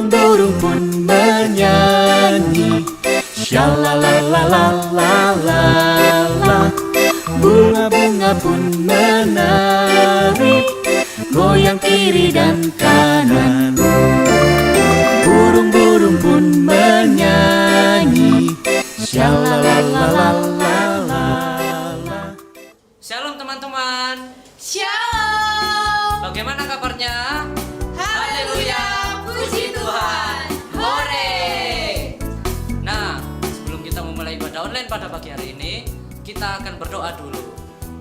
burung-burung pun bernyanyi. Shalalalalala, bunga-bunga pun menari, goyang kiri dan kanan. Burung-burung pun menyanyi. Shalalalalala. Shalom teman-teman. Shalom. Bagaimana kabarnya? Haleluya, puji Tuhan. Hore. Nah, sebelum kita memulai ibadah online pada pagi hari ini, kita akan berdoa dulu.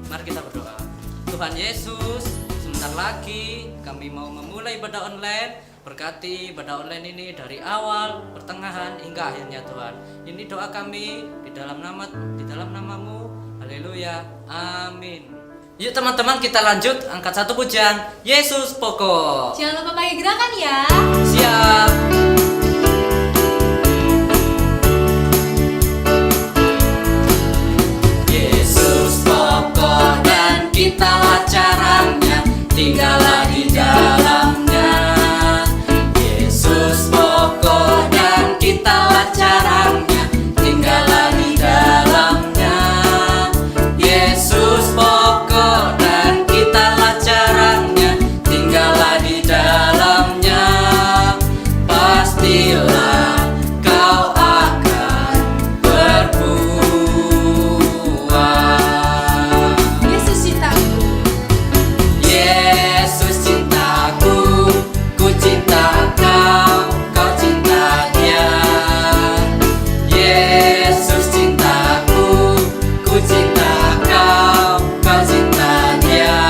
Mari kita berdoa. Tuhan Yesus, sebentar lagi kami mau memulai ibadah online. Berkati ibadah online ini dari awal, pertengahan hingga akhirnya Tuhan. Ini doa kami di dalam namamu. Haleluya. Amin. Yuk teman-teman, kita lanjut angkat satu pujian Yesus pokok. Jangan lupa pakai gerakan ya. Siap. Yesus pokok dan kitalah caranya, tinggallah di dalamnya. Yesus pokok dan kitalah caranya, tinggallah di dalamnya. Yesus pokok dan kitalah caranya, tinggallah di dalamnya. Pastilah kau akan berbuah. Yesus cintaku. Yesus cintaku, ku cinta kau, kau cinta dia. Yesus cintaku, ku cinta kau, kau cinta dia.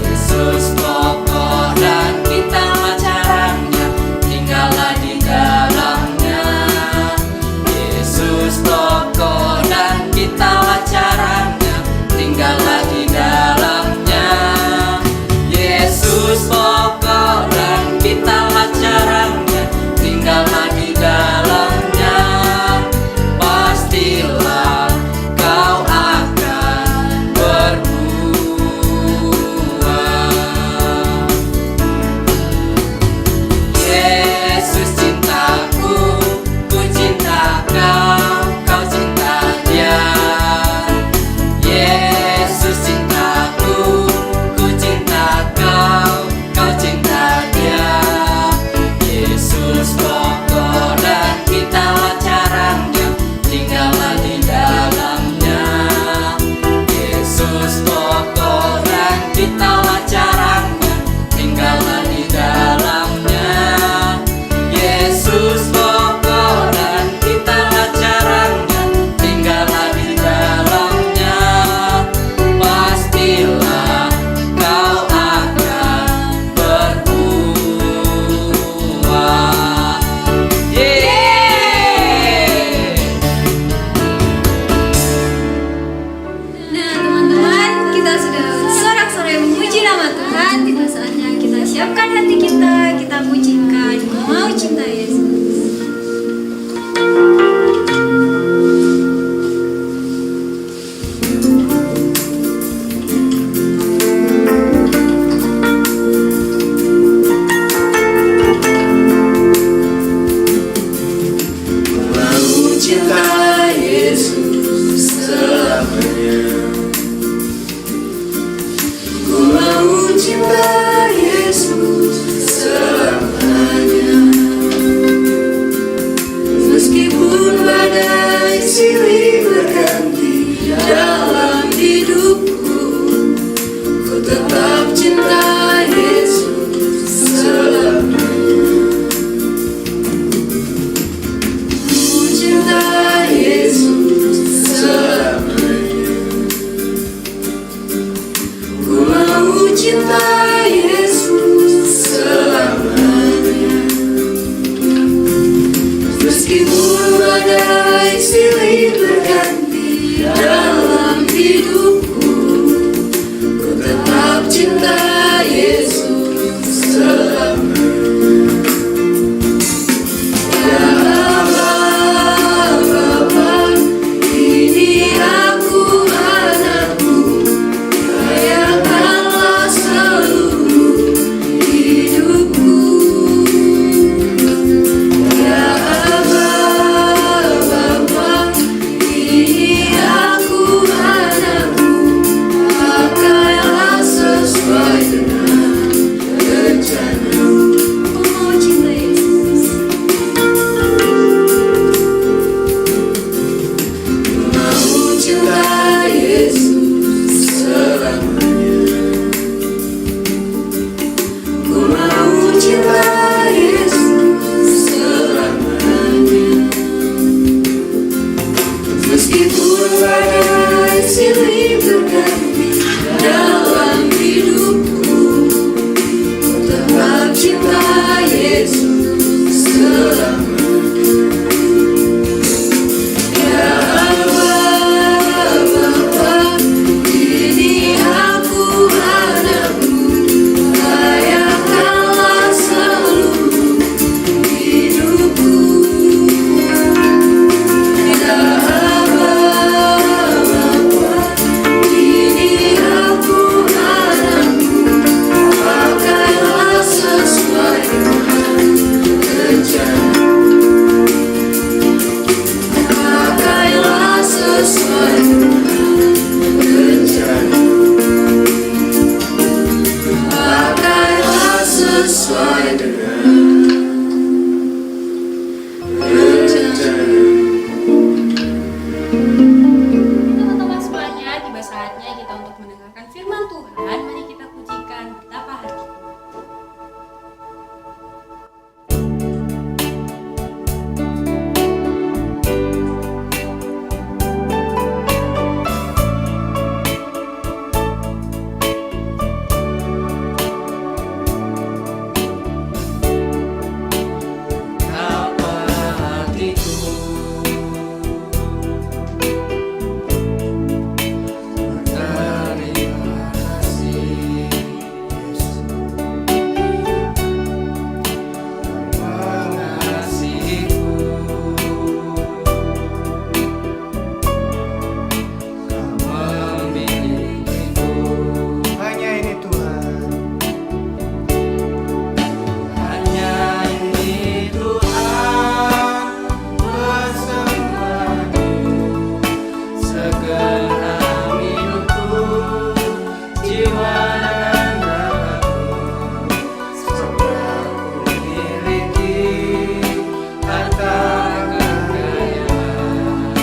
Yesus pokok dan kitalah caranya, tinggallah di dalamnya. Yesus pokok dan kitalah caranya, tinggallah di dalamnya. Yesus pokok dan kitalah caranya, tinggallah di dalamnya. Pastilah kau akan berbuah. Yesus cintaku, ku cinta kau, kau cinta dia. Yesus cintaku, ku cinta kau, kau cinta dia. Yesus pokok dan kitalah caranya, tinggallah di dalamnya. Yesus pokok dan kitalah caranya, tinggallah di dalamnya. Yesus pokok dan kitalah caranya, tinggallah di dalamnya. Pastilah kau akan berbuah. Nah teman-teman, kita sudah sorak-sorai memuji nama Tuhan. Tiba saatnya kita siapkan hati kita pujikan. Mau cinta Yesus. Mau cinta Yesus selamanya. Ku mau cinta Yesus selamanya. sesuai dengan Teman-teman semuanya, tiba saatnya kita untuk mendengarkan firman Tuhan. Mari kita pujikan betapa hatiku. Apa hatiku berterima kasih Yesus mengasihiku, Kau memilikiku. Hanya ini Tuhan. Hanya ini Tuhan bersamaku, segenap hidupku, jiwa dan ragaku. Semoga ku miliki harta kekayaan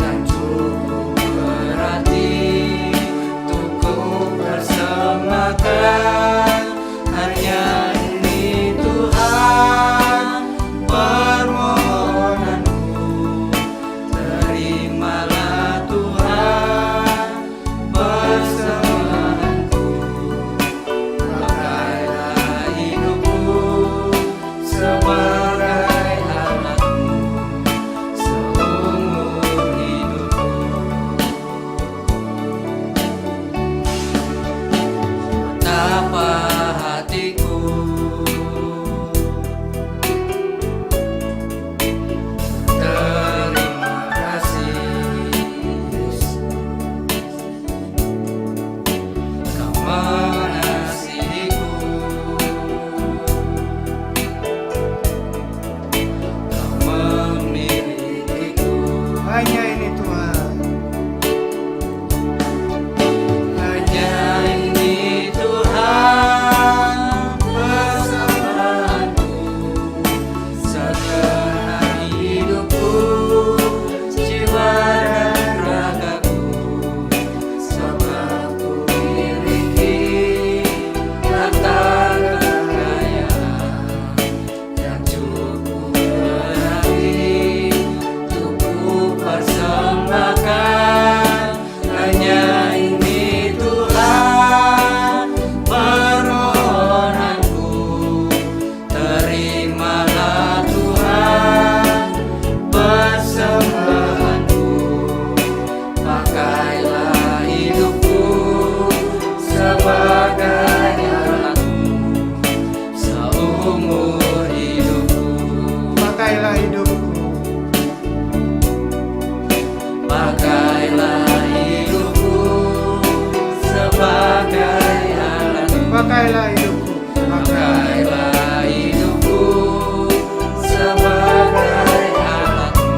yang cukup berarti untuk ku persembahkan. Hanya ini Tuhan permohonanku, terimalah Tuhan persembahanku. Pakailah hidupku sebagai alatmu seumur hidupku. Betapa hatiku terima kasih Yesus, Kau mengasihiku, Kau memilikiku. Hanya ini Tuhan. Hanya ini Tuhan bersamaku, segenap hidupku, jiwa dan ragaku. Sebab ku miliki harta kekayaan yang cukup berarti untuk ku persembahkan. Hanya ini Tuhan permohonanku, terimalah Tuhan persembahanku. Pakailah hidupku sebagai alatmu seumur hidupku. Pakailah hidupku. Pakailah hidupku sebagai alatmu. Pakailah hidupku. Pakailah hidupku sebagai alatmu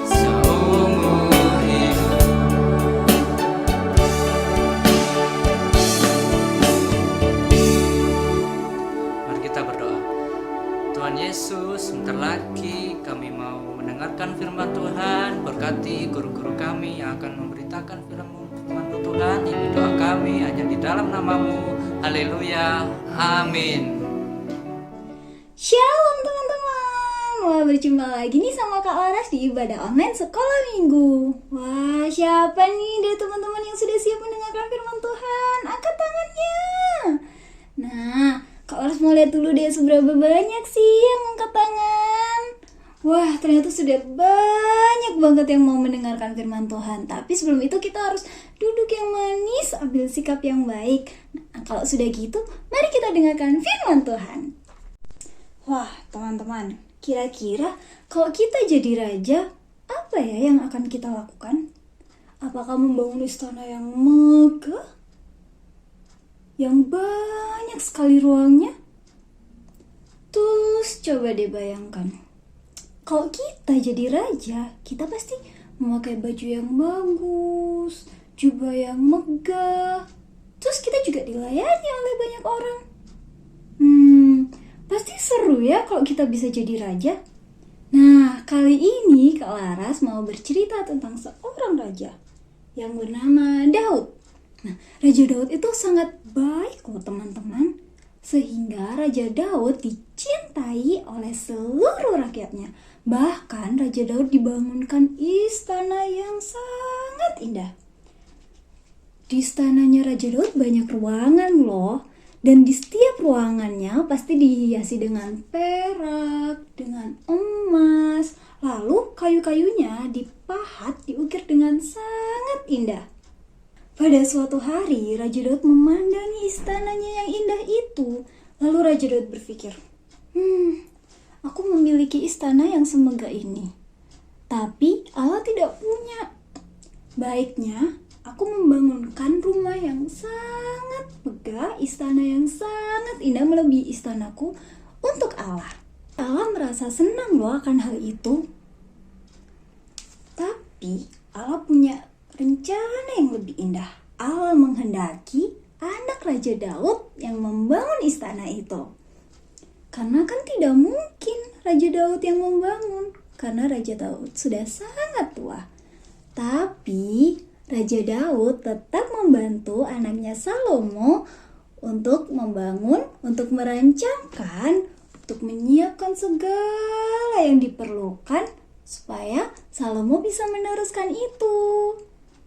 seumur hidupku. Mari kita berdoa. Tuhan Yesus, sebentar lagi kami mau mendengarkan firman Tuhan. Berkati guru-guru kami yang akan memberitakan firman-Mu Tuhan. Ini doa kami hanya di dalam nama-Mu. Haleluya. Amin. Shalom teman-teman. Wah, berjumpa lagi nih sama Kak Laras di ibadah online sekolah minggu. Wah, siapa nih dari teman-teman yang sudah siap mendengarkan firman Tuhan? Angkat tangannya. Nah, Kak Laras mau lihat dulu deh seberapa banyak sih yang angkat tangan. Wah, ternyata sudah banyak banget yang mau mendengarkan firman Tuhan. Tapi sebelum itu kita harus duduk yang manis, ambil sikap yang baik. Nah, kalau sudah gitu, mari kita dengarkan firman Tuhan. Wah, teman-teman, kira-kira kalau kita jadi raja, apa ya yang akan kita lakukan? Apakah membangun istana yang megah? Yang banyak sekali ruangnya? Terus coba deh bayangkan, kalau kita jadi raja, kita pasti memakai baju yang bagus, jubah yang megah. Terus kita juga dilayani oleh banyak orang. seru ya kalau kita bisa jadi raja. Nah, kali ini Kak Laras mau bercerita tentang seorang raja yang bernama Daud. Nah, Raja Daud itu sangat baik kok teman-teman. Sehingga Raja Daud dicintai oleh seluruh rakyatnya. Bahkan Raja Daud dibangunkan istana yang sangat indah. Di istananya Raja Daud banyak ruangan loh. Dan di setiap ruangannya pasti dihiasi dengan perak, dengan emas. Lalu kayu-kayunya dipahat, diukir dengan sangat indah. Pada suatu hari, Raja Daud memandangi istananya yang indah itu. Lalu Raja Daud berpikir, aku memiliki istana yang semegah ini. Tapi Allah tidak punya. Baiknya, aku membangunkan rumah yang sangat megah, istana yang sangat indah melebihi istanaku untuk Allah. Allah merasa senang loh akan hal itu. Tapi Allah punya rencana yang lebih indah. Allah menghendaki anak Raja Daud yang membangun istana itu. Karena kan tidak mungkin Raja Daud yang membangun, karena Raja Daud sudah sangat tua. Tapi Raja Daud tetap membantu anaknya Salomo untuk membangun, untuk merancangkan, untuk menyiapkan segala yang diperlukan supaya Salomo bisa meneruskan itu.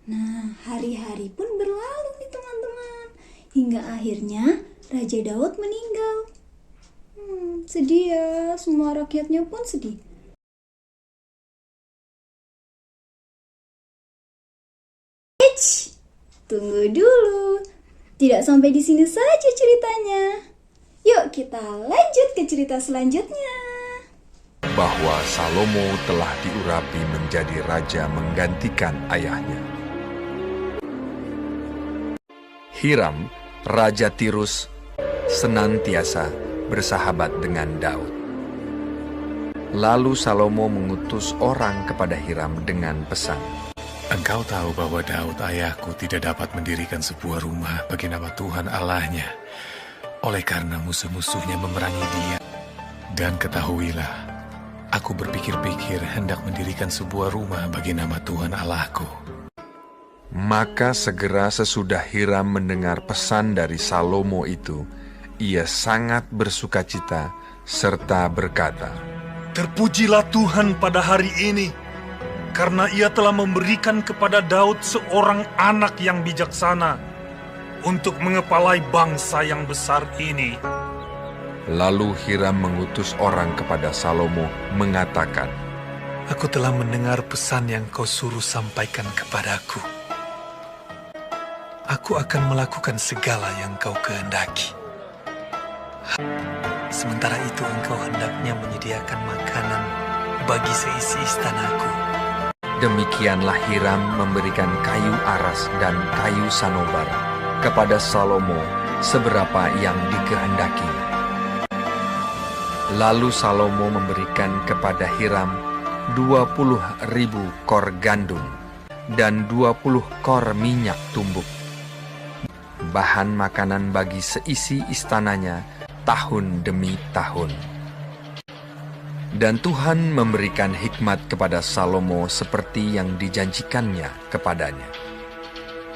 Nah, hari-hari pun berlalu nih teman-teman. Hingga akhirnya Raja Daud meninggal. Sedih ya, semua rakyatnya pun sedih. Tunggu dulu. Tidak sampai di sini saja ceritanya. Yuk kita lanjut ke cerita selanjutnya. Bahwa Salomo telah diurapi menjadi raja menggantikan ayahnya. Hiram, Raja Tirus, senantiasa bersahabat dengan Daud. Lalu Salomo mengutus orang kepada Hiram dengan pesan, Engkau tahu bahwa Daud ayahku tidak dapat mendirikan sebuah rumah bagi nama Tuhan Allahnya, oleh karena musuh-musuhnya memerangi dia. Dan ketahuilah, aku berpikir-pikir hendak mendirikan sebuah rumah bagi nama Tuhan Allahku. Maka segera sesudah Hiram mendengar pesan dari Salomo itu, ia sangat bersukacita serta berkata, Terpujilah Tuhan pada hari ini, karena ia telah memberikan kepada Daud seorang anak yang bijaksana untuk mengepalai bangsa yang besar ini. Lalu Hiram mengutus orang kepada Salomo mengatakan, Aku telah mendengar pesan yang kau suruh sampaikan kepadaku. Aku akan melakukan segala yang kau kehendaki. Sementara itu engkau hendaknya menyediakan makanan bagi seisi istanaku. Demikianlah Hiram memberikan kayu aras dan kayu sanobar kepada Salomo seberapa yang dikehendaki. Lalu Salomo memberikan kepada Hiram 20.000 kor gandum dan 20 kor minyak tumbuk, bahan makanan bagi seisi istananya tahun demi tahun. Dan Tuhan memberikan hikmat kepada Salomo seperti yang dijanjikannya kepadanya.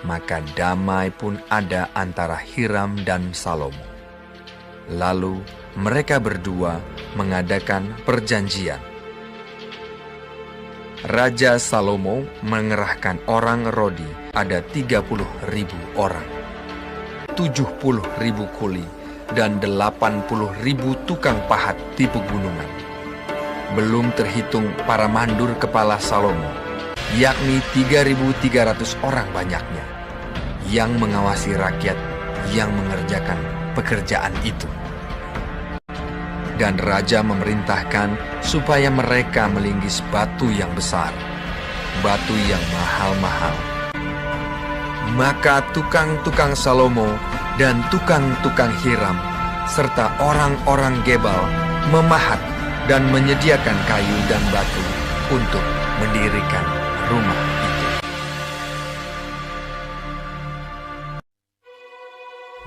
Maka damai pun ada antara Hiram dan Salomo. Lalu mereka berdua mengadakan perjanjian. Raja Salomo mengerahkan orang Rodi ada 30.000 orang, 70.000 kuli, dan 80.000 tukang pahat di pegunungan. Belum terhitung para mandur kepala Salomo, yakni 3.300 orang banyaknya, yang mengawasi rakyat yang mengerjakan pekerjaan itu. Dan raja memerintahkan supaya mereka melinggis batu yang besar, batu yang mahal-mahal. Maka tukang-tukang Salomo dan tukang-tukang Hiram, serta orang-orang Gebal memahat dan menyediakan kayu dan batu untuk mendirikan rumah itu.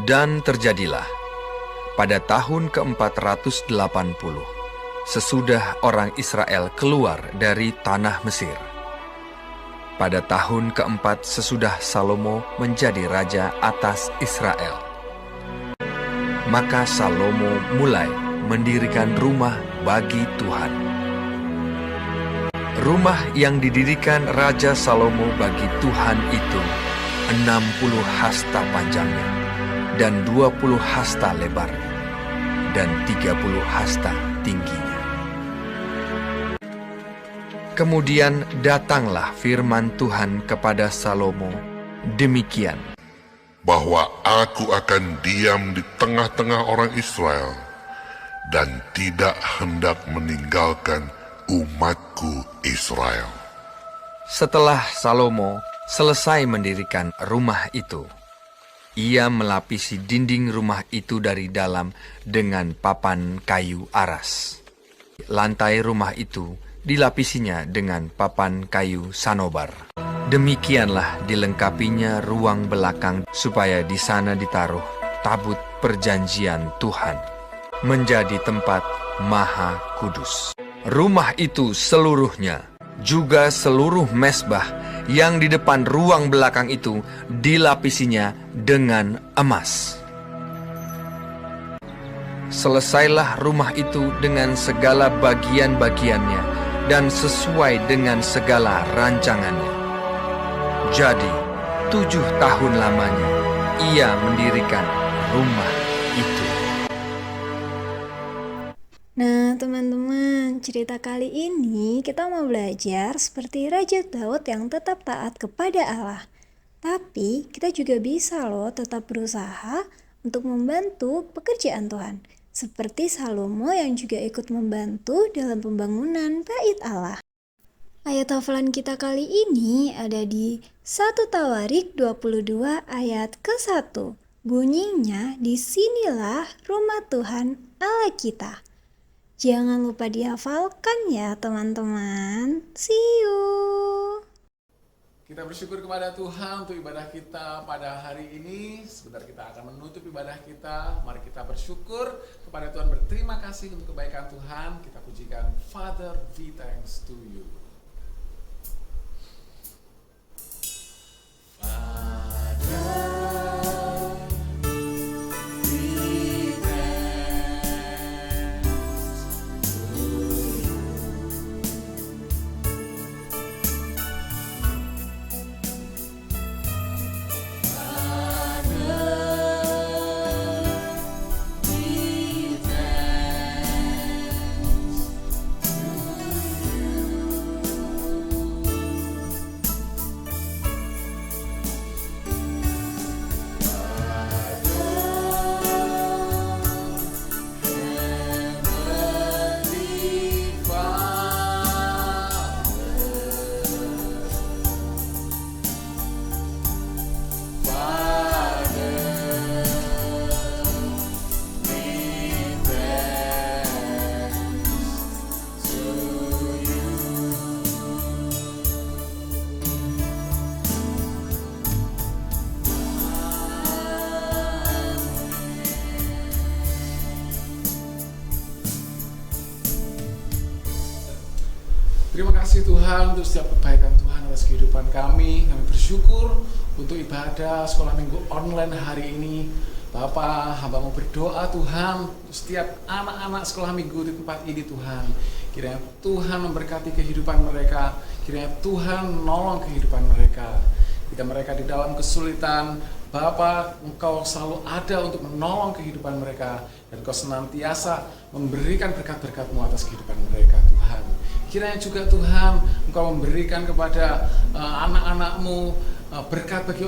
Dan terjadilah pada tahun ke-480, sesudah orang Israel keluar dari tanah Mesir. Pada tahun keempat sesudah Salomo menjadi raja atas Israel, maka Salomo mulai mendirikan rumah bagi Tuhan. Rumah yang didirikan Raja Salomo bagi Tuhan itu 60 hasta panjangnya, dan 20 hasta lebarnya, dan 30 hasta tingginya. Kemudian datanglah firman Tuhan kepada Salomo demikian, bahwa aku akan diam di tengah-tengah orang Israel dan tidak hendak meninggalkan umatku Israel. Setelah Salomo selesai mendirikan rumah itu, ia melapisi dinding rumah itu dari dalam dengan papan kayu aras. Lantai rumah itu dilapisinya dengan papan kayu sanobar. Demikianlah dilengkapinya ruang belakang supaya di sana ditaruh tabut perjanjian Tuhan, menjadi tempat maha kudus. Rumah itu seluruhnya, juga seluruh mesbah yang di depan ruang belakang itu dilapisinya dengan emas. Selesailah rumah itu dengan segala bagian-bagiannya dan sesuai dengan segala rancangannya. Jadi, 7 tahun lamanya ia mendirikan rumah itu. Nah, teman-teman, cerita kali ini kita mau belajar seperti Raja Daud yang tetap taat kepada Allah. Tapi, kita juga bisa loh tetap berusaha untuk membantu pekerjaan Tuhan. Seperti Salomo yang juga ikut membantu dalam pembangunan bait Allah. Ayat hafalan kita kali ini ada di 1 Tawarik 22 ayat ke-1. Bunyinya, disinilah rumah Tuhan Allah kita. Jangan lupa dihafalkan ya teman-teman. See you. Kita bersyukur kepada Tuhan untuk ibadah kita pada hari ini. Sebentar kita akan menutup ibadah kita. Mari kita bersyukur kepada Tuhan, berterima kasih untuk kebaikan Tuhan. Kita pujikan, Father, we thanks to you. Terima kasih Tuhan untuk setiap kebaikan Tuhan atas kehidupan kami. Kami bersyukur untuk ibadah sekolah minggu online hari ini. Bapa, hamba mau berdoa Tuhan untuk setiap anak-anak sekolah minggu di tempat ini Tuhan. Kiranya Tuhan memberkati kehidupan mereka. Kiranya Tuhan menolong kehidupan mereka. Ketika mereka di dalam kesulitan, Bapa, Engkau selalu ada untuk menolong kehidupan mereka. Dan Engkau senantiasa memberikan berkat-berkat-Mu atas kehidupan mereka Tuhan. Kiranya juga Tuhan, Engkau memberikan kepada anak-anak-Mu berkat bagi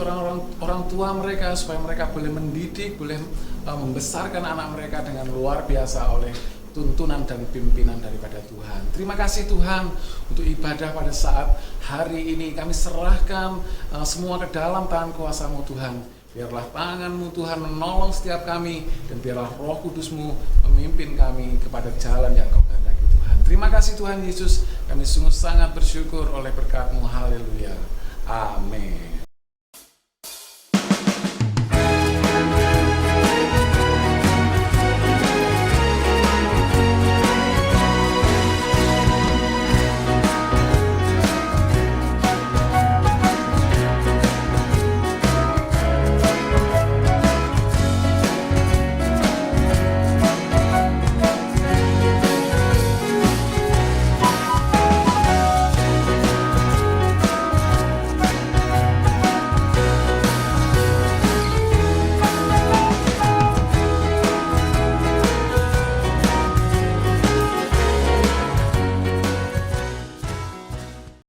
orang tua mereka, supaya mereka boleh mendidik, boleh membesarkan anak mereka dengan luar biasa oleh tuntunan dan pimpinan daripada Tuhan. Terima kasih Tuhan untuk ibadah pada saat hari ini. Kami serahkan semua ke dalam tangan kuasa-Mu Tuhan. Biarlah tangan-Mu Tuhan menolong setiap kami, dan biarlah Roh Kudus-Mu memimpin kami kepada jalan yang Kau kehendaki Tuhan. Terima kasih Tuhan Yesus, kami sungguh sangat bersyukur oleh berkat-Mu. Haleluya. Amin.